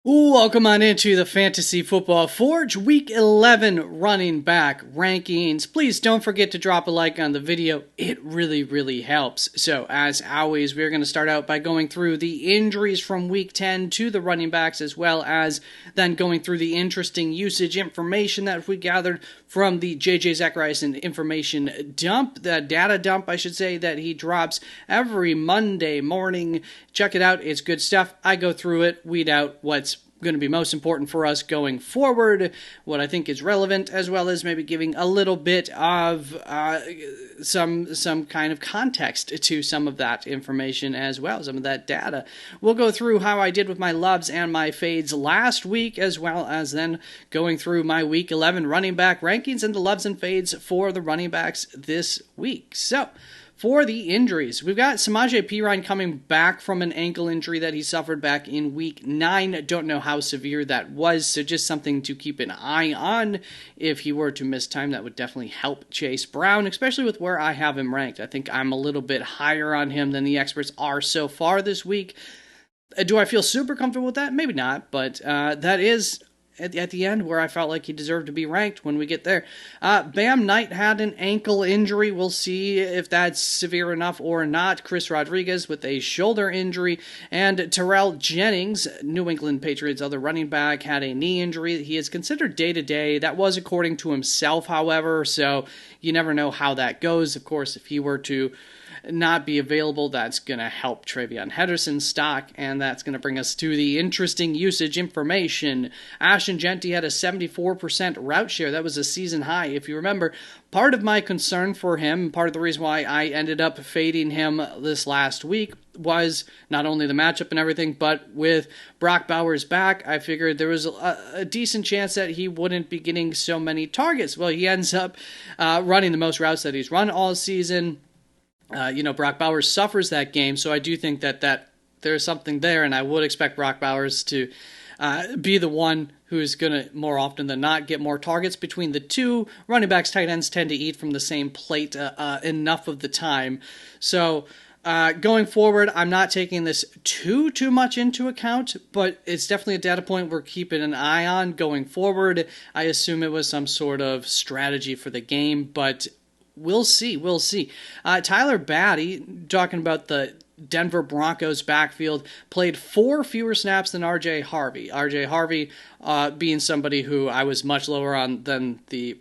Welcome on into the Fantasy Football Forge Week 11 running back rankings. Please don't forget to drop a like on the video. It really helps. So as always, we're going to start out by going through the injuries from Week 10 to the running backs, as well as then going through the interesting usage information that we gathered from the JJ Zachariason information dump, the data dump, I should say, that he drops every Monday morning. Check it out. It's good stuff. I go through it, weed out what's going to be most important for us going forward, what I think is relevant, as well as maybe giving a little bit of some kind of context to some of that information as well, some of that data. We'll go through how I did with my loves and my fades last week, as well as then going through my Week 11 running back rankings and the loves and fades for the running backs this week. So, for the injuries, we've got Samaje Perine coming back from an ankle injury that he suffered back in Week 9. Don't know how severe that was, so just something to keep an eye on. If he were to miss time, that would definitely help Chase Brown, especially with where I have him ranked. I think I'm a little bit higher on him than the experts are so far this week. Do I feel super comfortable with that? Maybe not, but that is at the end where I felt like he deserved to be ranked when we get there. Bam Knight had an ankle injury. We'll see if that's severe enough or not. Chris Rodriguez with a shoulder injury. And Terrell Jennings, New England Patriots' other running back, had a knee injury. He is considered day-to-day. That was according to himself, however, so you never know how that goes. Of course, if he were to not be available, that's going to help Travion Henderson's stock, and that's going to bring us to the interesting usage information. Ashton Jeanty had a 74% route share. That was a season high. If you remember, part of my concern for him, part of the reason why I ended up fading him this last week, was not only the matchup and everything, but with Brock Bowers back, I figured there was a decent chance that he wouldn't be getting so many targets. Well, he ends up running the most routes that he's run all season. Brock Bowers suffers that game, so I do think that there's something there, and I would expect Brock Bowers to be the one who's going to, more often than not, get more targets between the two. Running backs, tight ends tend to eat from the same plate enough of the time. So going forward, I'm not taking this too much into account, but it's definitely a data point we're keeping an eye on going forward. I assume it was some sort of strategy for the game, but we'll see. Tyler Batty, talking about the Denver Broncos backfield, played 4 fewer snaps than R.J. Harvey. R.J. Harvey being somebody who I was much lower on than the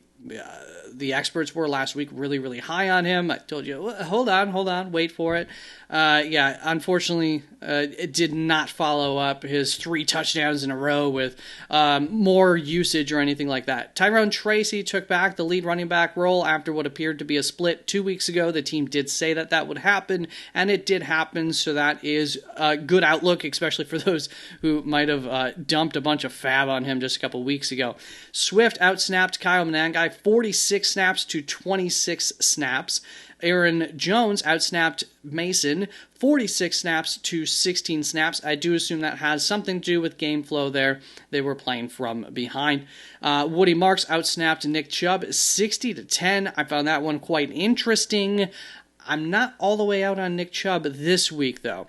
experts were last week, really high on him. I told you, hold on, wait for it. Unfortunately, it did not follow up his 3 touchdowns in a row with more usage or anything like that. Tyrone Tracy took back the lead running back role after what appeared to be a split 2 weeks ago. The team did say that would happen, and it did happen, so that is a good outlook, especially for those who might have dumped a bunch of fab on him just a couple weeks ago. Swift outsnapped Kyle Monangai 46 snaps to 26 snaps. Aaron Jones outsnapped Mason 46 snaps to 16 snaps. I do assume that has something to do with game flow there. They were playing from behind. Woody Marks outsnapped Nick Chubb 60-10. I found that one quite interesting. I'm not all the way out on Nick Chubb this week, though.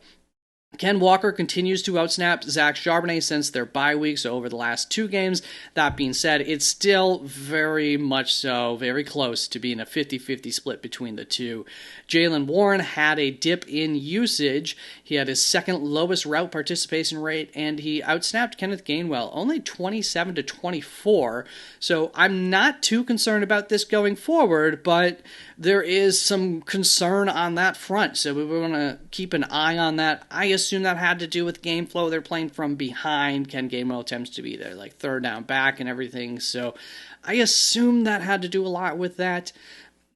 Ken Walker continues to outsnap Zach Charbonnet since their bye weeks over the last 2 games. That being said, it's still very much so, very close to being a 50-50 split between the two. Jaylen Warren had a dip in usage. He had his second lowest route participation rate, and he outsnapped Kenneth Gainwell, only 27-24. So I'm not too concerned about this going forward, but there is some concern on that front. So we want to keep an eye on that. I assume that had to do with game flow. They're playing from behind. Ken Gainwell tends to be there, like third down back and everything. So I assume that had to do a lot with that.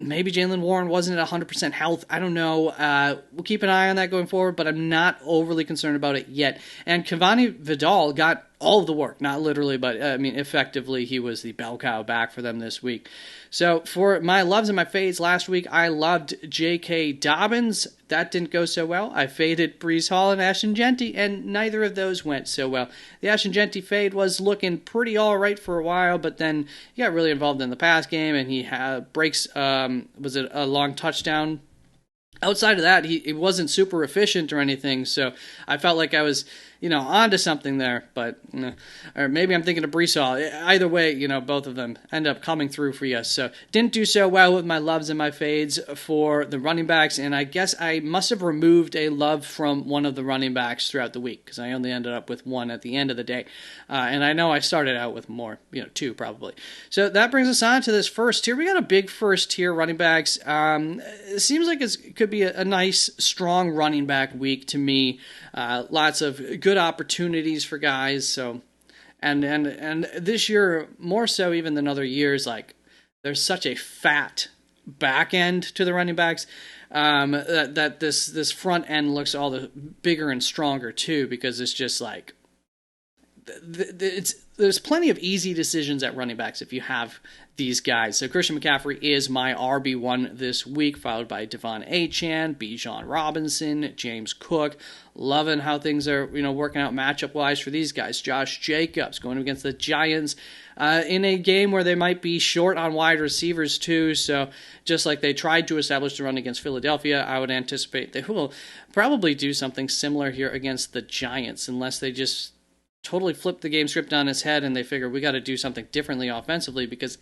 Maybe Jaylen Warren wasn't at 100% health. I don't know. We'll keep an eye on that going forward, but I'm not overly concerned about it yet. And Cavani Vidal got all of the work, not literally, but effectively he was the bell cow back for them this week. So for my loves and my fades last week, I loved J.K. Dobbins. That didn't go so well. I faded Breece Hall and Ashton Jeanty, and neither of those went so well. The Ashton Jeanty fade was looking pretty all right for a while, but then he got really involved in the pass game, and he breaks, was it a long touchdown? Outside of that, he wasn't super efficient or anything, so I felt like I was onto something there, but or maybe I'm thinking of Breece Hall. Either way, both of them end up coming through for you. So didn't do so well with my loves and my fades for the running backs, and I guess I must have removed a love from one of the running backs throughout the week because I only ended up with one at the end of the day, and I know I started out with more, two probably. So that brings us on to this first tier. We got a big first tier running backs. It seems like it could be a nice, strong running back week to me. Lots of good opportunities for guys. So, and this year more so even than other years, like there's such a fat back end to the running backs that this front end looks all the bigger and stronger too, because it's just like there's plenty of easy decisions at running backs if you have these guys. So Christian McCaffrey is my RB1 this week, followed by Devon Achane, Bijan Robinson, James Cook. Loving how things are, working out matchup-wise for these guys. Josh Jacobs going against the Giants in a game where they might be short on wide receivers too. So just like they tried to establish the run against Philadelphia, I would anticipate they will probably do something similar here against the Giants, unless they just totally flip the game script on its head and they figure we got to do something differently offensively, because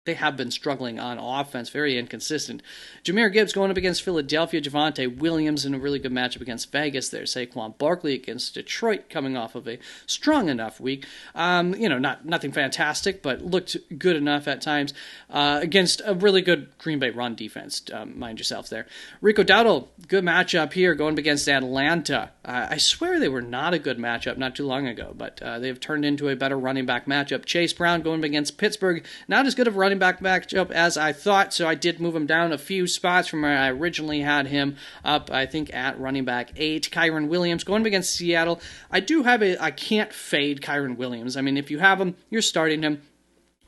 they have been struggling on offense, very inconsistent. Jahmyr Gibbs going up against Philadelphia. Javonte Williams in a really good matchup against Vegas there. Saquon Barkley against Detroit, coming off of a strong enough week. Nothing fantastic, but looked good enough at times against a really good Green Bay run defense. Mind yourself there. Rico Dowdle, good matchup here going up against Atlanta. I swear they were not a good matchup not too long ago, but they've turned into a better running back matchup. Chase Brown going up against Pittsburgh. Not as good of a running back matchup as I thought, so I did move him down a few spots from where I originally had him up, I think, at running back 8. Kyren Williams going up against Seattle. I can't fade Kyren Williams. I mean, if you have him, you're starting him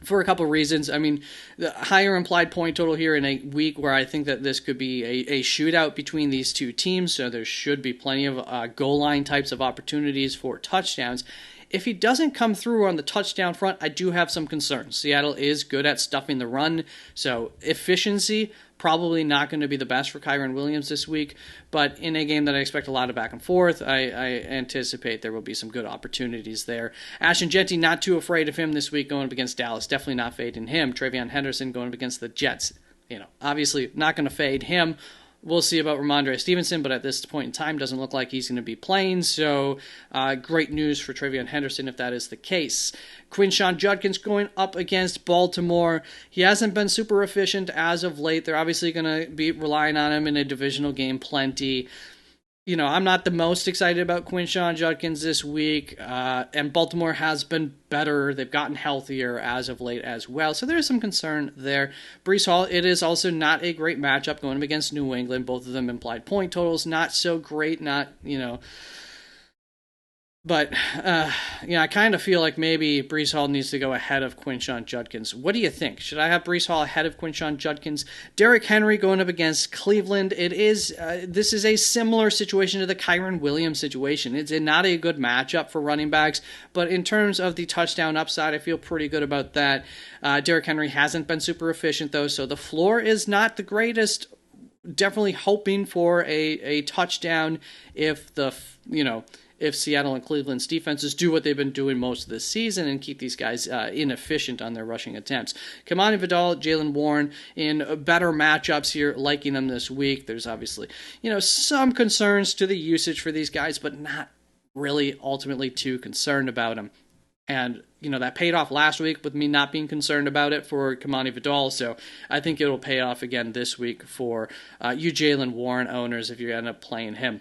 for a couple reasons. I mean, the higher implied point total here in a week where I think that this could be a shootout between these two teams, so there should be plenty of goal line types of opportunities for touchdowns. If he doesn't come through on the touchdown front, I do have some concerns. Seattle is good at stuffing the run, so efficiency probably not going to be the best for Kyren Williams this week, but in a game that I expect a lot of back and forth, I anticipate there will be some good opportunities there. Ashton Jeanty, not too afraid of him this week going up against Dallas. Definitely not fading him. TreVeyon Henderson going up against the Jets. Obviously not going to fade him. We'll see about Ramondre Stevenson, but at this point in time, doesn't look like he's going to be playing. So, great news for TreVeyon Henderson if that is the case. Quinshon Judkins going up against Baltimore. He hasn't been super efficient as of late. They're obviously going to be relying on him in a divisional game plenty. I'm not the most excited about Quinshon Judkins this week, and Baltimore has been better. They've gotten healthier as of late as well, so there's some concern there. Breece Hall, it is also not a great matchup going up against New England. Both of them implied point totals, not so great, But, I kind of feel like maybe Breece Hall needs to go ahead of Quinshon Judkins. What do you think? Should I have Breece Hall ahead of Quinshon Judkins? Derrick Henry going up against Cleveland. This is a similar situation to the Kyren Williams situation. It's not a good matchup for running backs, but in terms of the touchdown upside, I feel pretty good about that. Derrick Henry hasn't been super efficient, though, so the floor is not the greatest. Definitely hoping for a touchdown if if Seattle and Cleveland's defenses do what they've been doing most of the season and keep these guys inefficient on their rushing attempts. Kamani Vidal, Jaylen Warren in better matchups here, liking them this week. There's obviously, some concerns to the usage for these guys, but not really ultimately too concerned about them. And, that paid off last week with me not being concerned about it for Kamani Vidal, so I think it'll pay off again this week for you Jaylen Warren owners if you end up playing him.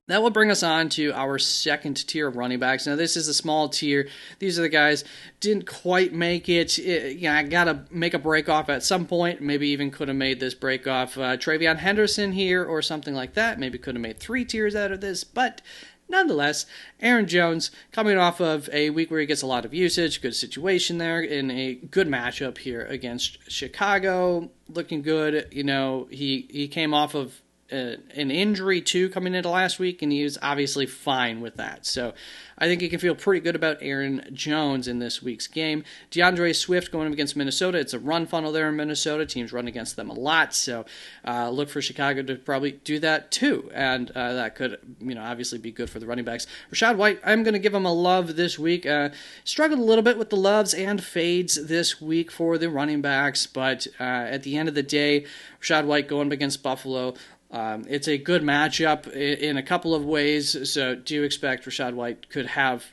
That will bring us on to our second tier of running backs. Now, this is a small tier. These are the guys didn't quite make it. I got to make a break off at some point. Maybe even could have made this break off TreVeyon Henderson here or something like that. Maybe could have made 3 tiers out of this. But nonetheless, Aaron Jones coming off of a week where he gets a lot of usage, good situation there in a good matchup here against Chicago. Looking good. He came off of an injury too coming into last week, and he was obviously fine with that. So I think you can feel pretty good about Aaron Jones in this week's game. DeAndre Swift going up against Minnesota. It's a run funnel there in Minnesota. Teams run against them a lot, so look for Chicago to probably do that too, and that could obviously be good for the running backs. Rachaad White, I'm going to give him a love this week. Struggled a little bit with the loves and fades this week for the running backs, but at the end of the day, Rachaad White going up against Buffalo, it's a good matchup in a couple of ways, so do expect Rachaad White could have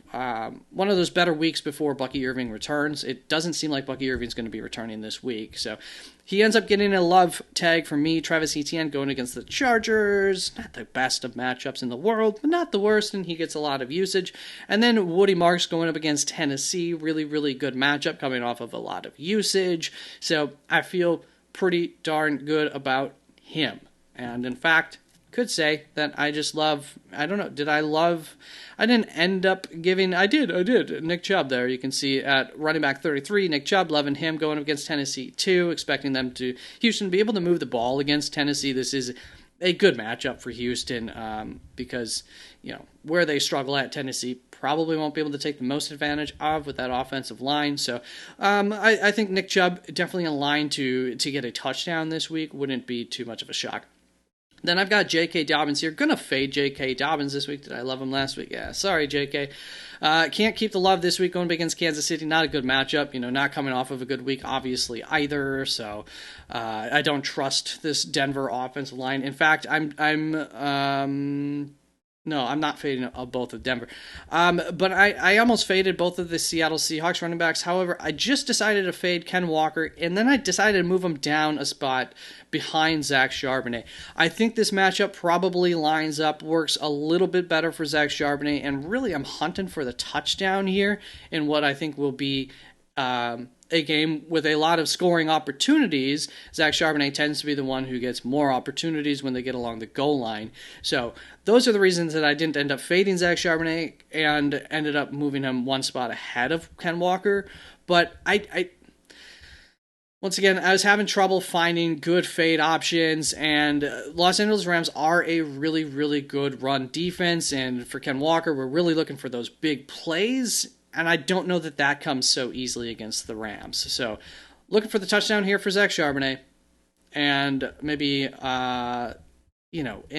one of those better weeks before Bucky Irving returns. It doesn't seem like Bucky Irving's going to be returning this week, so he ends up getting a love tag from me. Travis Etienne going against the Chargers, not the best of matchups in the world, but not the worst, and he gets a lot of usage. And then Woody Marks going up against Tennessee, really, really good matchup coming off of a lot of usage, so I feel pretty darn good about him. And in fact, could say that I just love, I didn't end up giving, I did, Nick Chubb there. You can see at running back 33, Nick Chubb, loving him going up against Tennessee too, expecting them to, Houston, be able to move the ball against Tennessee. This is a good matchup for Houston because, where they struggle at, Tennessee probably won't be able to take the most advantage of with that offensive line. So I think Nick Chubb definitely in line to get a touchdown this week. Wouldn't be too much of a shock. Then I've got J.K. Dobbins here. Gonna fade J.K. Dobbins this week. Did I love him last week? Yeah, sorry, J.K. Can't keep the love this week going up against Kansas City. Not a good matchup. Not coming off of a good week, obviously, either. So I don't trust this Denver offensive line. In fact, no, I'm not fading both of Denver. But I almost faded both of the Seattle Seahawks running backs. However, I just decided to fade Ken Walker, and then I decided to move him down a spot behind Zach Charbonnet. I think this matchup probably lines up, works a little bit better for Zach Charbonnet, and really I'm hunting for the touchdown here in what I think will be a game with a lot of scoring opportunities. Zach Charbonnet tends to be the one who gets more opportunities when they get along the goal line. So those are the reasons that I didn't end up fading Zach Charbonnet and ended up moving him one spot ahead of Ken Walker. But once again, I was having trouble finding good fade options, and Los Angeles Rams are a really, really good run defense, and for Ken Walker, we're really looking for those big plays, and I don't know that comes so easily against the Rams. So looking for the touchdown here for Zach Charbonnet, and maybe in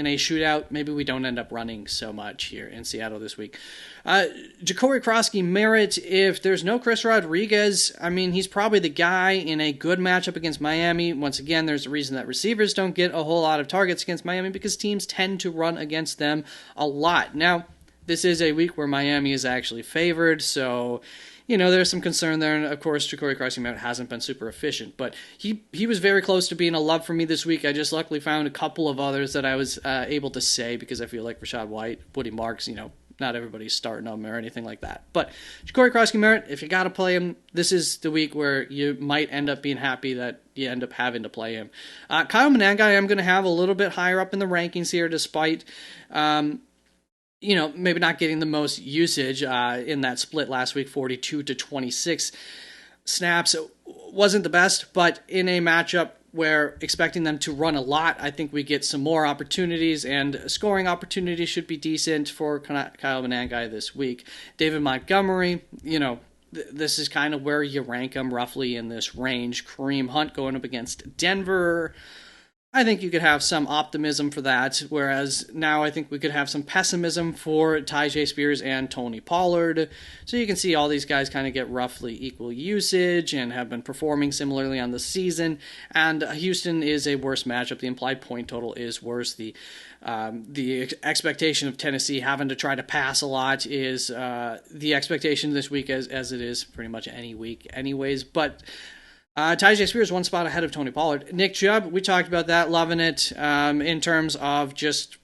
a shootout, maybe we don't end up running so much here in Seattle this week. Ja'Cory Krosky-Merritt, if there's no Chris Rodriguez, he's probably the guy in a good matchup against Miami. Once again, there's a reason that receivers don't get a whole lot of targets against Miami because teams tend to run against them a lot. Now, this is a week where Miami is actually favored, so there's some concern there, and of course, Ja'Cory Krosky-Merritt hasn't been super efficient, but he was very close to being a love for me this week. I just luckily found a couple of others that I was able to say because I feel like Rachaad White, Woody Marks, not everybody's starting them or anything like that. But Ja'Cory Krosky-Merritt, if you got to play him, this is the week where you might end up being happy that you end up having to play him. Kyle Monangai, I'm going to have a little bit higher up in the rankings here, despite maybe not getting the most usage in that split last week, 42 to 26 snaps. Wasn't the best, but in a matchup where expecting them to run a lot, I think we get some more opportunities, and scoring opportunities should be decent for Kyle Monangai this week. David Montgomery, this is kind of where you rank him roughly in this range. Kareem Hunt going up against Denver. I think you could have some optimism for that, whereas now I think we could have some pessimism for Tyjae Spears and Tony Pollard. So you can see all these guys kind of get roughly equal usage and have been performing similarly on the season. And Houston is a worse matchup. The implied point total is worse. The expectation of Tennessee having to try to pass a lot is the expectation this week, as it is pretty much any week anyways. But Tyjae Spears one spot ahead of Tony Pollard. Nick Chubb, we talked about that, loving it in terms of just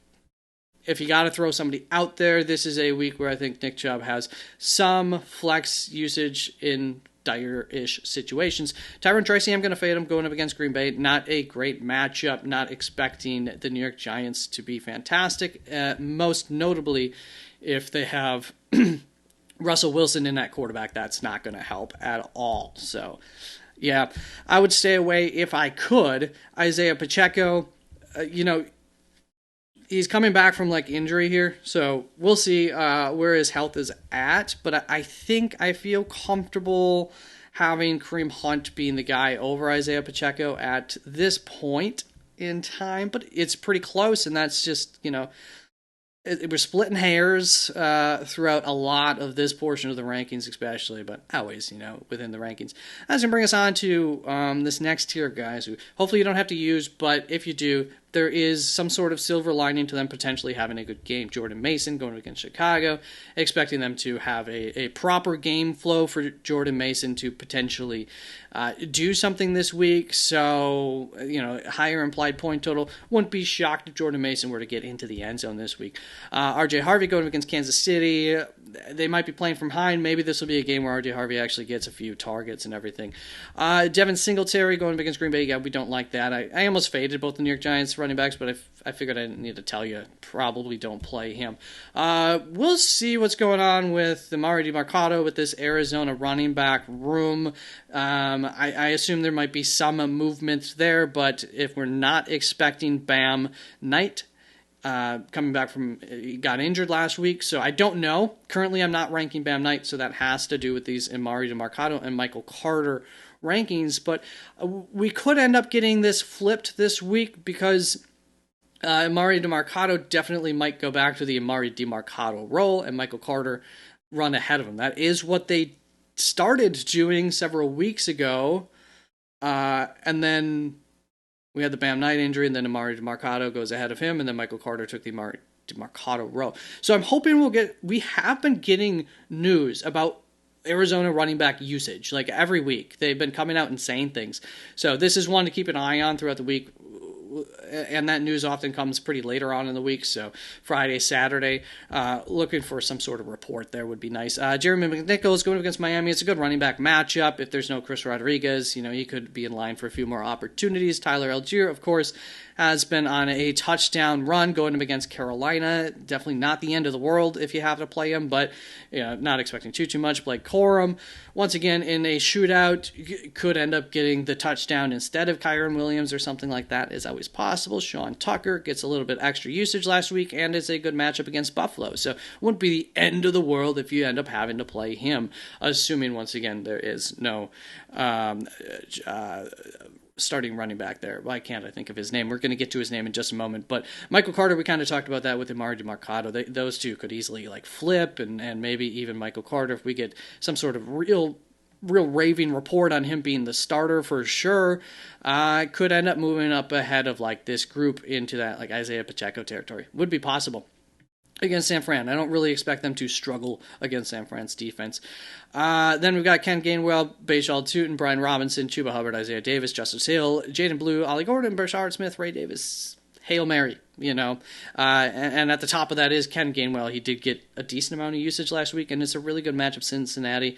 if you got to throw somebody out there, this is a week where I think Nick Chubb has some flex usage in dire-ish situations. Tyron Tracy, I'm going to fade him going up against Green Bay. Not a great matchup, not expecting the New York Giants to be fantastic, most notably if they have Russell Wilson in that quarterback. That's not going to help at all. So yeah, I would stay away if I could. Isaiah Pacheco, he's coming back from like injury here, so we'll see where his health is at. But I think I feel comfortable having Kareem Hunt being the guy over Isaiah Pacheco at this point in time. But it's pretty close, and that's just, we're splitting hairs throughout a lot of this portion of the rankings, especially, but always, within the rankings. That's going to bring us on to this next tier of guys who hopefully you don't have to use, but if you do, there is some sort of silver lining to them potentially having a good game. Jordan Mason going against Chicago, expecting them to have a proper game flow for Jordan Mason to potentially do something this week. So, higher implied point total. Wouldn't be shocked if Jordan Mason were to get into the end zone this week. RJ Harvey going against Kansas City. They might be playing from behind. Maybe this will be a game where RJ Harvey actually gets a few targets and everything. Devin Singletary going against Green Bay. Yeah, we don't like that. I almost faded both the New York Giants running backs, but I figured I didn't need to tell you. Probably don't play him. We'll see what's going on with Emari Demercado with this Arizona running back room. I assume there might be some movement there, but if we're not expecting Bam Knight coming back from, he got injured last week, so I don't know. Currently, I'm not ranking Bam Knight, so that has to do with these Emari Demercado and Michael Carter rankings, but we could end up getting this flipped this week because Emari Demercado definitely might go back to the Emari Demercado role and Michael Carter run ahead of him. That is what they started doing several weeks ago, and then we had the Bam Knight injury, and then Emari Demercado goes ahead of him, and then Michael Carter took the Emari Demercado role. So I'm hoping we have been getting news about Arizona running back usage like every week. They've been coming out and saying things. So this is one to keep an eye on throughout the week. And that news often comes pretty later on in the week, so Friday, Saturday, looking for some sort of report there would be nice. Jeremy McNichols going against Miami. It's a good running back matchup. If there's no Chris Rodriguez, he could be in line for a few more opportunities. Tyler Algier, of course, has been on a touchdown run going up against Carolina. Definitely not the end of the world if you have to play him, but not expecting too much. Blake Corum, once again, in a shootout, could end up getting the touchdown instead of Kyren Williams or something like that is always possible. Sean Tucker gets a little bit extra usage last week and is a good matchup against Buffalo. So it wouldn't be the end of the world if you end up having to play him, assuming, once again, there is no starting running back there. Why can't I think of his name? We're going to get to his name in just a moment. But Michael Carter, we kind of talked about that with Emari Demercado. Those two could easily flip, and maybe even Michael Carter, if we get some sort of real raving report on him being the starter for sure, could end up moving up ahead of this group into that Isaiah Pacheco territory. Would be possible against San Fran. I don't really expect them to struggle against San Fran's defense. Then we've got Ken Gainwell, Bashal Tootin, Brian Robinson, Chuba Hubbard, Isaiah Davis, Justice Hill, Jaden Blue, Ollie Gordon, Brashard Smith, Ray Davis. Hail Mary, and at the top of that is Ken Gainwell. He did get a decent amount of usage last week, and it's a really good matchup. Cincinnati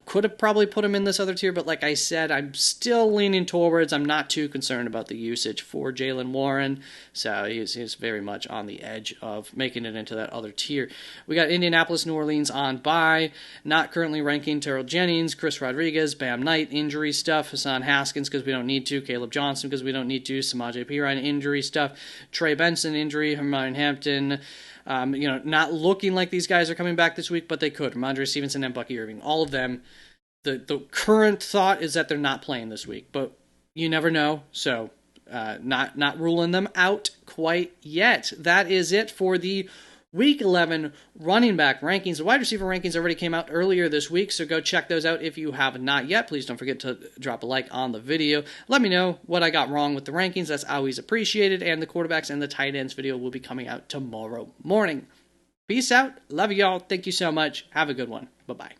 could have probably put him in this other tier, but like I said, I'm still leaning towards, I'm not too concerned about the usage for Jaylen Warren, so he's very much on the edge of making it into that other tier. We got Indianapolis, New Orleans on bye, not currently ranking Terrell Jennings, Chris Rodriguez, Bam Knight, injury stuff, Hassan Haskins because we don't need to, Caleb Johnson because we don't need to, Samaje Perine, injury stuff, Trey Benson, injury, Hermione Hampton, not looking like these guys are coming back this week, but they could. Ramondre Stevenson and Bucky Irving, all of them. The current thought is that they're not playing this week, but you never know. So not ruling them out quite yet. That is it for the Week 11 running back rankings. The wide receiver rankings already came out earlier this week, so go check those out if you have not yet. Please don't forget to drop a like on the video. Let me know what I got wrong with the rankings. That's always appreciated. And the quarterbacks and the tight ends video will be coming out tomorrow morning. Peace out. Love y'all. Thank you so much. Have a good one. Bye-bye.